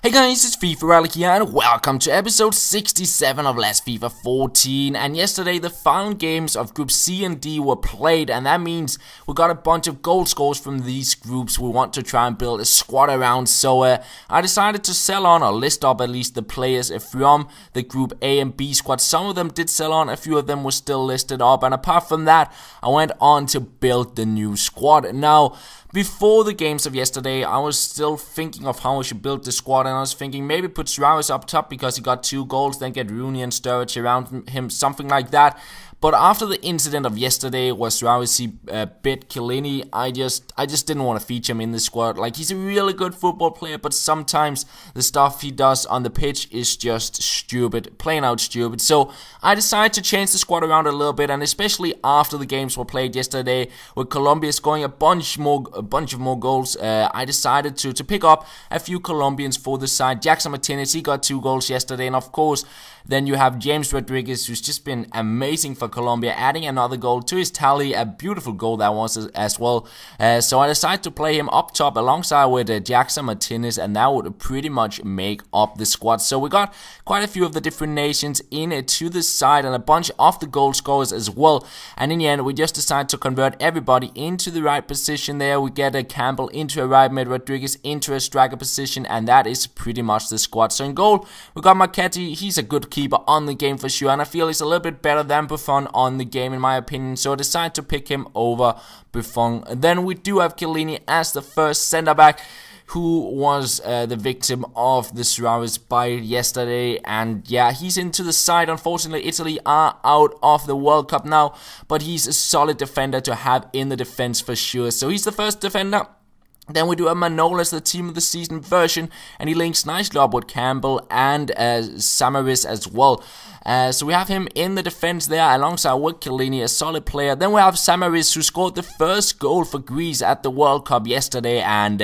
Hey guys, it's FifaRalle here and welcome to episode 67 of Last FIFA 14. And yesterday the final games of Group C and D were played, and that means we got a bunch of goal scorers from these groups we want to try and build a squad around. So I decided to sell on or list up at least the players from the Group A and B squad. Some of them did sell on, a few of them were still listed up, and apart from that I went on to build the new squad. Now, before the games of yesterday, I was still thinking of how I should build the squad, and I was thinking maybe put Suarez up top because he got 2 goals, then get Rooney and Sturridge around him, something like that. But after the incident of yesterday where Suarez bit Chiellini, I just didn't want to feature him in the squad. Like, he's a really good football player, but sometimes the stuff he does on the pitch is just stupid, plain out stupid. So I decided to change the squad around a little bit, and especially after the games were played yesterday, with Colombia scoring a bunch of more goals, I decided to pick up a few Colombians for the side. Jackson Martinez, he got 2 goals yesterday, and of course, then you have James Rodriguez, who's just been amazing for Colombia, adding another goal to his tally. A beautiful goal that was as well. So I decided to play him up top alongside with Jackson Martinez, and that would pretty much make up the squad. So we got quite a few of the different nations in to the side and a bunch of the goal scorers as well. And in the end, we just decided to convert everybody into the right position there. We get a Campbell into a right mid, Rodriguez into a striker position, and that is pretty much the squad. So in goal, we got Marchetti. He's a good keeper on the game for sure, and I feel he's a little bit better than Buffon on the game in my opinion, so I decided to pick him over Buffon. Then we do have Chiellini as the first centre back, who was the victim of the Suarez bite yesterday, and yeah, he's into the side. Unfortunately, Italy are out of the World Cup now, but he's a solid defender to have in the defense for sure, so he's the first defender. Then we do have Manolas, the team of the season version, and he links nicely up with Campbell and Samaris as well. So we have him in the defense there alongside with Chiellini, a solid player. Then we have Samaris, who scored the first goal for Greece at the World Cup yesterday, and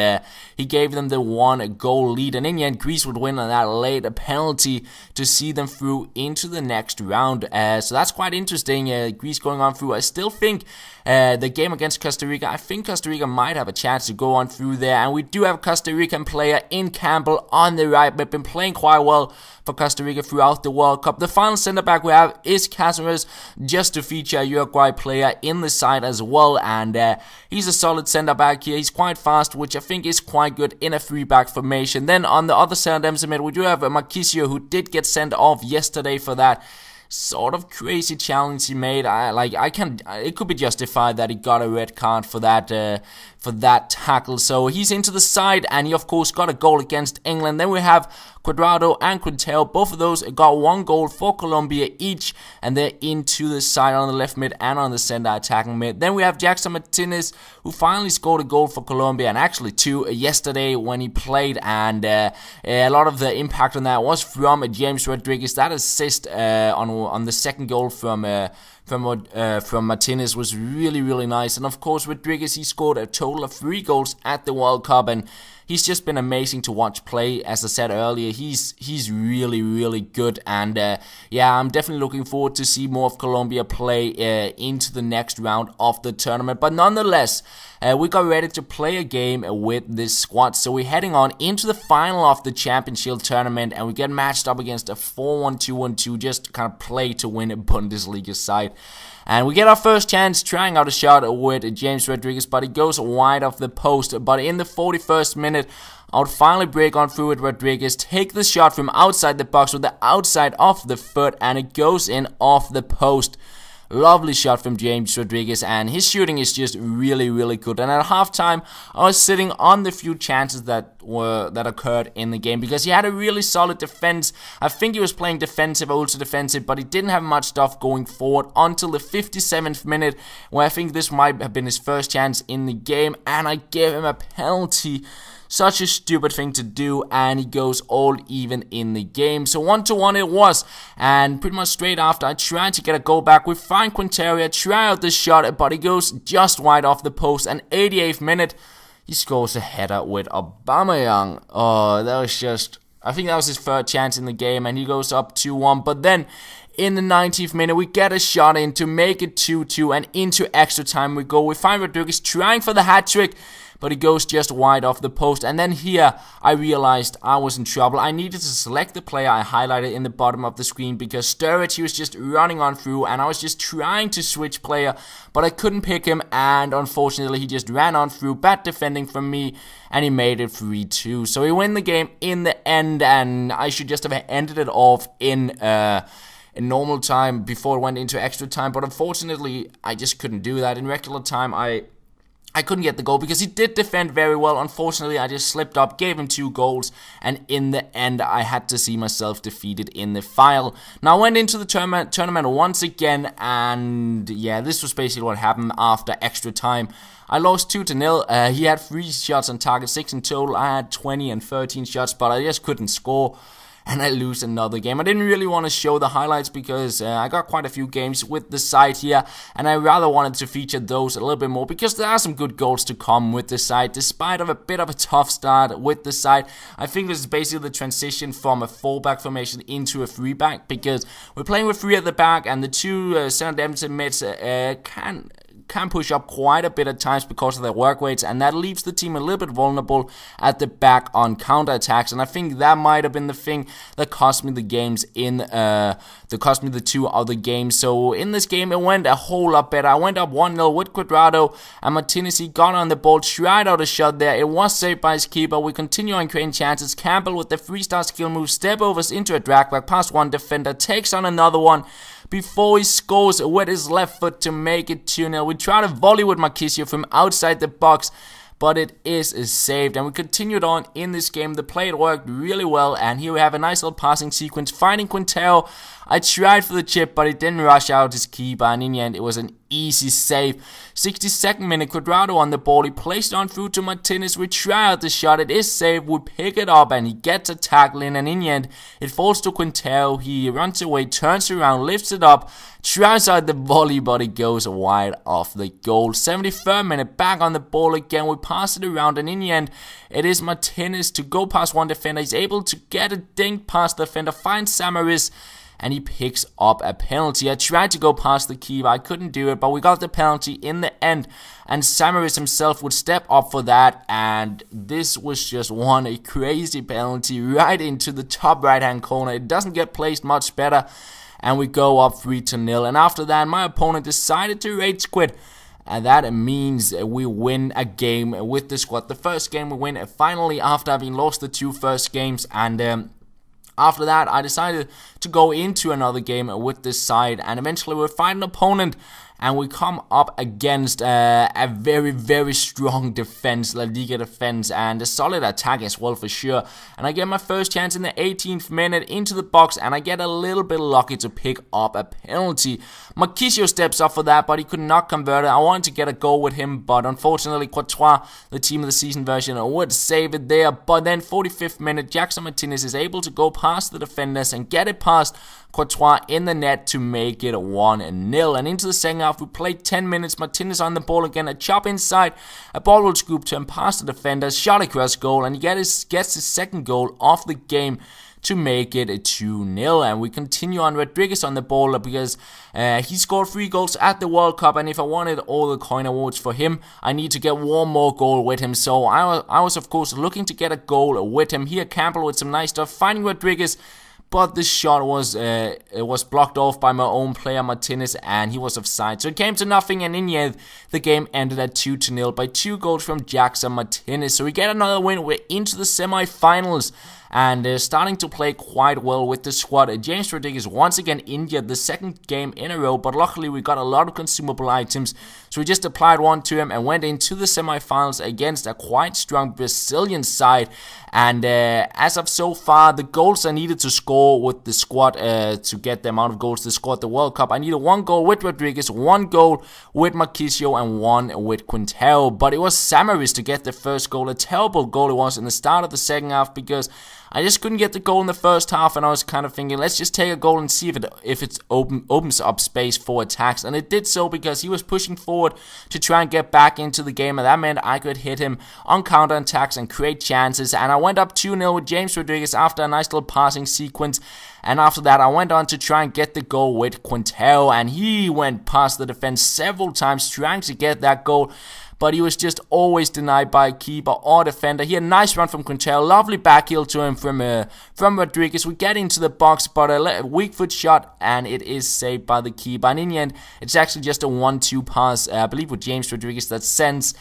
he gave them the 1-goal lead. And in the end, Greece would win on that late penalty to see them through into the next round. So that's quite interesting, Greece going on through. I still think the game against Costa Rica, I think Costa Rica might have a chance to go on through there. And we do have a Costa Rican player in Campbell on the right, but been playing quite well for Costa Rica throughout the World Cup. The final centre back we have is Caceres, just to feature a Uruguay player in the side as well, and he's a solid centre back here. He's quite fast, which I think is quite good in a 3-back formation. Then on the other side of mid, we do have Marquisio, who did get sent off yesterday for that sort of crazy challenge he made. It could be justified that he got a red card for that tackle. So he's into the side, and he of course got a goal against England. Then we have Cuadrado and Quintero. Both of those got 1 goal for Colombia each, and they're into the side on the left mid and on the center attacking mid. Then we have Jackson Martinez, who finally scored a goal for Colombia, and actually 2 yesterday when he played, and a lot of the impact on that was from James Rodriguez. That assist on the second goal from Martinez was really nice. And of course, Rodriguez, he scored a total of 3 goals at the World Cup, and he's just been amazing to watch play. As I said earlier, he's really good, and yeah, I'm definitely looking forward to see more of Colombia play into the next round of the tournament. But nonetheless, we got ready to play a game with this squad, so we're heading on into the final of the Championship tournament, and we get matched up against a 4-1-2-1-2, just to kind of play to win a Bundesliga side. And we get our first chance trying out a shot with James Rodriguez, but he goes wide of the post. But in the 41st minute, I would finally break on through with Rodriguez, take the shot from outside the box with the outside of the foot, and it goes in off the post. Lovely shot from James Rodriguez, and his shooting is just really good. And at halftime, I was sitting on the few chances that occurred in the game, because he had a really solid defense. I think he was playing defensive, also defensive, but he didn't have much stuff going forward until the 57th minute, where I think this might have been his first chance in the game, and I gave him a penalty. Such a stupid thing to do, and he goes all even in the game. So 1-1 it was, and pretty much straight after I tried to get a goal back. We find Quintero, try out the shot, but he goes just wide off the post. And 88th minute, he scores a header with Aubameyang. Oh, that was just, I think that was his third chance in the game, and he goes up 2-1. But then in the 90th minute, we get a shot in to make it 2-2, and into extra time we go. We find Rodriguez trying for the hat-trick, but it goes just wide off the post. And then here I realized I was in trouble. I needed to select the player I highlighted in the bottom of the screen, because Sturridge, he was just running on through, and I was just trying to switch player, but I couldn't pick him, and unfortunately he just ran on through. Bad defending from me, and he made it 3-2. So he win the game in the end, and I should just have ended it off in normal time before it went into extra time, but unfortunately I just couldn't do that. In regular time I couldn't get the goal because he did defend very well. Unfortunately, I just slipped up, gave him 2 goals, and in the end, I had to see myself defeated in the final. Now, I went into the tournament once again, and yeah, this was basically what happened after extra time. I lost 2-0. He had 3 shots on target, 6 in total. I had 20 and 13 shots, but I just couldn't score. And I lose another game. I didn't really want to show the highlights because I got quite a few games with the side here, and I rather wanted to feature those a little bit more because there are some good goals to come with the side, despite of a bit of a tough start with the side. I think this is basically the transition from a 4-back formation into a 3-back, because we're playing with 3 at the back, and the 2 center defensive mids can push up quite a bit at times because of their work rates, and that leaves the team a little bit vulnerable at the back on counterattacks. And I think that might have been the thing that cost me the games that cost me the 2 other games. So in this game it went a whole lot better. I went up 1-0 with Cuadrado, and Martinez, he got on the ball, tried out a shot there. It was saved by his keeper. We continue on creating chances. Campbell with the 3-star skill move, step overs into a drag back past one defender, takes on another one before he scores with his left foot to make it 2-0. We try to volley with Marquisio from outside the box, but it is saved, and we continued on in this game. The play worked really well, and here we have a nice little passing sequence, finding Quintero. I tried for the chip, but he didn't rush out his keeper, and in the end it was an easy save. 62nd minute, Cuadrado on the ball, he placed on through to Martinez. We try out the shot, it is saved, we pick it up, and he gets a tackle in, and in the end it falls to Quintero. He runs away, turns around, lifts it up, tries out the volley, but it goes wide off the goal. 73rd minute, back on the ball again, we pass it around, and in the end it is Martinez to go past one defender. He's able to get a dink past the defender, finds Samaris, and he picks up a penalty. I tried to go past the keeper, I couldn't do it, but we got the penalty in the end, and Samaris himself would step up for that, and this was just a crazy penalty right into the top right hand corner. It doesn't get placed much better, and we go up 3-0, and after that my opponent decided to rage quit. And that means we win a game with the squad. The first game we win finally after having lost the 2 first games, and after that, I decided to go into another game with this side, and eventually we'll find an opponent, and we come up against a very, very strong defense, La Liga defense, and a solid attack as well for sure. And I get my first chance in the 18th minute into the box, and I get a little bit lucky to pick up a penalty. Marquisio steps up for that, but he could not convert it. I wanted to get a goal with him, but unfortunately Courtois, the team of the season version, would save it there. But then 45th minute, Jackson Martinez is able to go past the defenders and get it past Courtois in the net to make it 1-0. And into the second half, we played 10 minutes. Martinez on the ball again, a chop inside, a ball will scoop to him past the defenders, shot across goal, and he gets his second goal of the game to make it a 2-0. And we continue on Rodriguez on the ball because he scored 3 goals at the World Cup, and if I wanted all the coin awards for him, I need to get 1 more goal with him. So I was of course looking to get a goal with him. Here Campbell with some nice stuff, finding Rodriguez, but the shot was blocked off by my own player Martinez, and he was offside. So it came to nothing, and in the end, the game ended at 2-0 by 2 goals from Jackson Martinez. So we get another win. We're into the semi-finals, and starting to play quite well with the squad. James Rodriguez once again injured the 2nd game in a row, but luckily we got a lot of consumable items, so we just applied 1 to him and went into the semi-finals against a quite strong Brazilian side. And as of so far, the goals I needed to score with the squad to get the amount of goals to score at the World Cup, I needed 1 goal with Rodriguez, 1 goal with Marquisio, and 1 with Quintero. But it was Samaris to get the first goal. A terrible goal it was in the start of the second half, because I just couldn't get the goal in the first half, and I was kind of thinking, let's just take a goal and see if it opens up space for attacks. And it did so, because he was pushing forward to try and get back into the game, and that meant I could hit him on counter attacks and create chances. And I went up 2-0 with James Rodriguez after a nice little passing sequence. And after that, I went on to try and get the goal with Quintero, and he went past the defense several times trying to get that goal. but he was just always denied by a keeper or defender. Here, nice run from Quintero, lovely back heel to him from Rodriguez. We get into the box, but a weak foot shot, and it is saved by the keeper. And in the end, it's actually just a 1-2 pass, I believe with James Rodriguez, that sends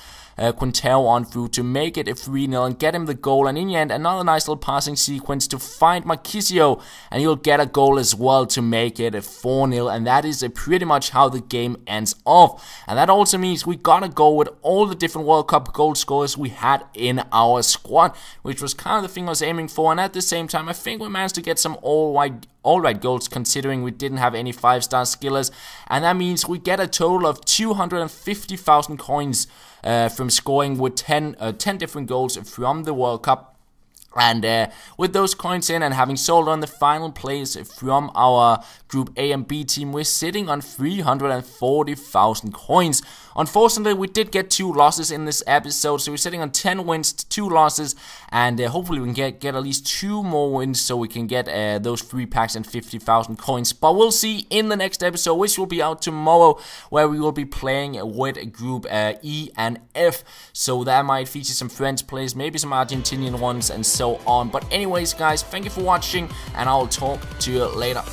Quintero on through to make it a 3-0 and get him the goal. And in the end, another nice little passing sequence to find Marquisio, and he'll get a goal as well to make it a 4-0. And that is pretty much how the game ends off. And that also means we gotta go with all the different World Cup goal scorers we had in our squad, which was kind of the thing I was aiming for. And at the same time, I think we managed to get some alright goals, considering we didn't have any 5-star skillers. And that means we get a total of 250,000 coins from scoring with 10 different goals from the World Cup. And with those coins in and having sold on the final plays from our Group A and B team, we're sitting on 340,000 coins. Unfortunately, we did get 2 losses in this episode, so we're sitting on 10 wins to 2 losses, and hopefully we can get at least 2 more wins so we can get those 3 packs and 50,000 coins. But we'll see in the next episode, which will be out tomorrow, where we will be playing with Group E and F. So that might feature some French players, maybe some Argentinian ones, and so on. But anyways, guys, thank you for watching, and I'll talk to you later.